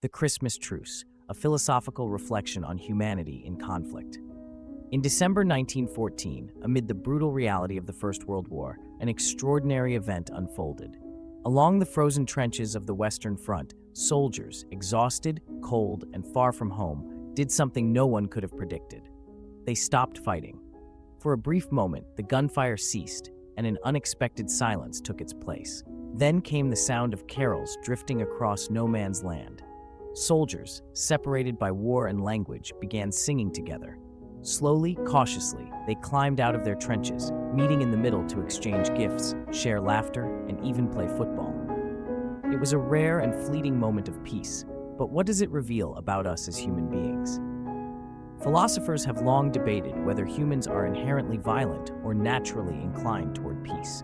The Christmas Truce, a philosophical reflection on humanity in conflict. In December 1914, amid the brutal reality of the First World War, an extraordinary event unfolded. Along the frozen trenches of the Western Front, soldiers, exhausted, cold, and far from home, did something no one could have predicted. They stopped fighting. For a brief moment, the gunfire ceased, and an unexpected silence took its place. Then came the sound of carols drifting across no man's land. Soldiers, separated by war and language, began singing together. Slowly, cautiously, they climbed out of their trenches, meeting in the middle to exchange gifts, share laughter, and even play football. It was a rare and fleeting moment of peace, but what does it reveal about us as human beings? Philosophers have long debated whether humans are inherently violent or naturally inclined toward peace.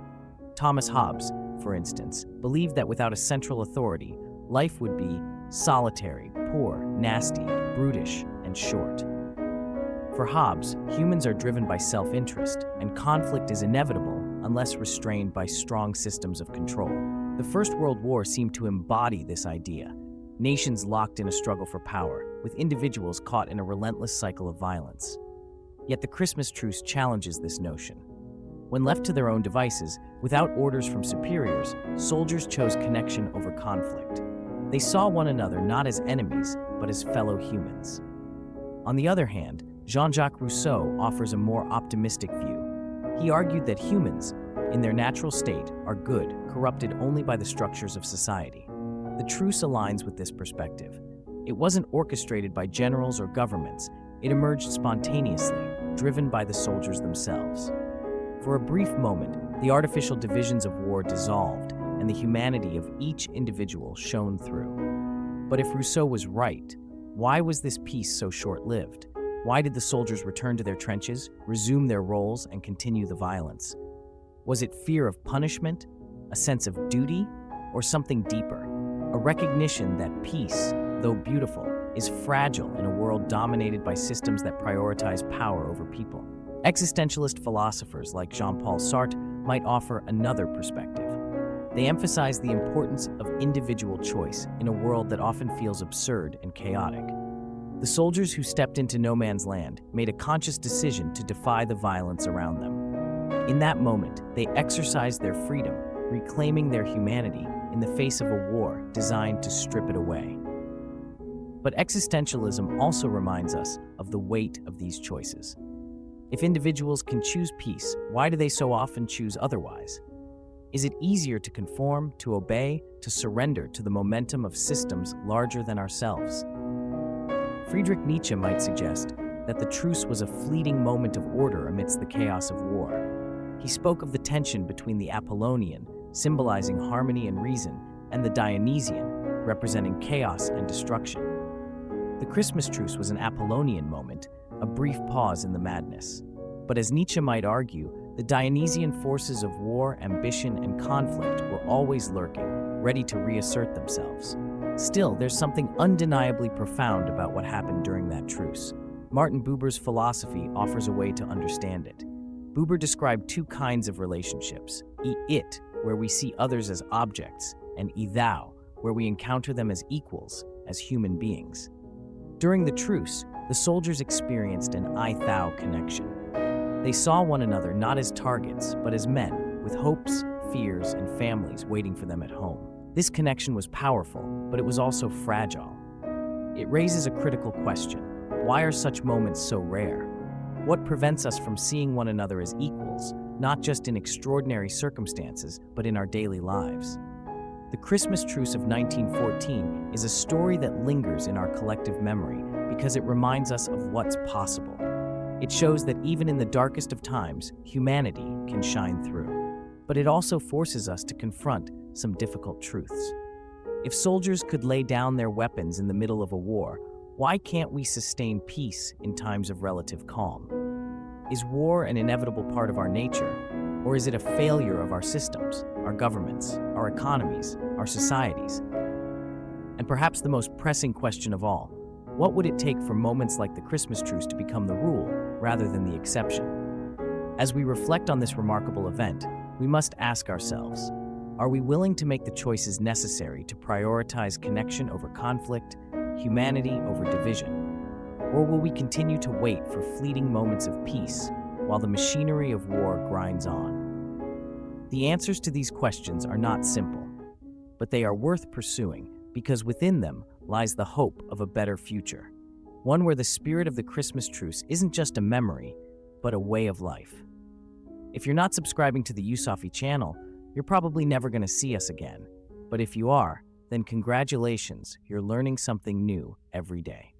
Thomas Hobbes, for instance, believed that without a central authority, life would be solitary, poor, nasty, brutish, and short. For Hobbes, humans are driven by self-interest, and conflict is inevitable unless restrained by strong systems of control. The First World War seemed to embody this idea. Nations locked in a struggle for power, with individuals caught in a relentless cycle of violence. Yet the Christmas Truce challenges this notion. When left to their own devices, without orders from superiors, soldiers chose connection over conflict. They saw one another not as enemies, but as fellow humans. On the other hand, Jean-Jacques Rousseau offers a more optimistic view. He argued that humans, in their natural state, are good, corrupted only by the structures of society. The truce aligns with this perspective. It wasn't orchestrated by generals or governments. It emerged spontaneously, driven by the soldiers themselves. For a brief moment, the artificial divisions of war dissolved, and the humanity of each individual shone through. But if Rousseau was right, why was this peace so short-lived? Why did the soldiers return to their trenches, resume their roles, and continue the violence? Was it fear of punishment, a sense of duty, or something deeper? A recognition that peace, though beautiful, is fragile in a world dominated by systems that prioritize power over people. Existentialist philosophers like Jean-Paul Sartre might offer another perspective. They emphasize the importance of individual choice in a world that often feels absurd and chaotic. The soldiers who stepped into no man's land made a conscious decision to defy the violence around them. In that moment, they exercised their freedom, reclaiming their humanity in the face of a war designed to strip it away. But existentialism also reminds us of the weight of these choices. If individuals can choose peace, why do they so often choose otherwise? Is it easier to conform, to obey, to surrender to the momentum of systems larger than ourselves? Friedrich Nietzsche might suggest that the truce was a fleeting moment of order amidst the chaos of war. He spoke of the tension between the Apollonian, symbolizing harmony and reason, and the Dionysian, representing chaos and destruction. The Christmas Truce was an Apollonian moment, a brief pause in the madness. But as Nietzsche might argue, the Dionysian forces of war, ambition, and conflict were always lurking, ready to reassert themselves. Still, there's something undeniably profound about what happened during that truce. Martin Buber's philosophy offers a way to understand it. Buber described two kinds of relationships: it, where we see others as objects, and thou, where we encounter them as equals, as human beings. During the truce, the soldiers experienced an I-thou connection. They saw one another not as targets, but as men, with hopes, fears, and families waiting for them at home. This connection was powerful, but it was also fragile. It raises a critical question. Why are such moments so rare? What prevents us from seeing one another as equals, not just in extraordinary circumstances, but in our daily lives? The Christmas Truce of 1914 is a story that lingers in our collective memory because it reminds us of what's possible. It shows that even in the darkest of times, humanity can shine through. But it also forces us to confront some difficult truths. If soldiers could lay down their weapons in the middle of a war, why can't we sustain peace in times of relative calm? Is war an inevitable part of our nature, or is it a failure of our systems, our governments, our economies, our societies? And perhaps the most pressing question of all, what would it take for moments like the Christmas Truce to become the rule rather than the exception? As we reflect on this remarkable event, we must ask ourselves, are we willing to make the choices necessary to prioritize connection over conflict, humanity over division? Or will we continue to wait for fleeting moments of peace while the machinery of war grinds on? The answers to these questions are not simple, but they are worth pursuing because within them lies the hope of a better future, one where the spirit of the Christmas Truce isn't just a memory, but a way of life. If you're not subscribing to the Usafi channel, you're probably never going to see us again. But if you are, then congratulations, you're learning something new every day.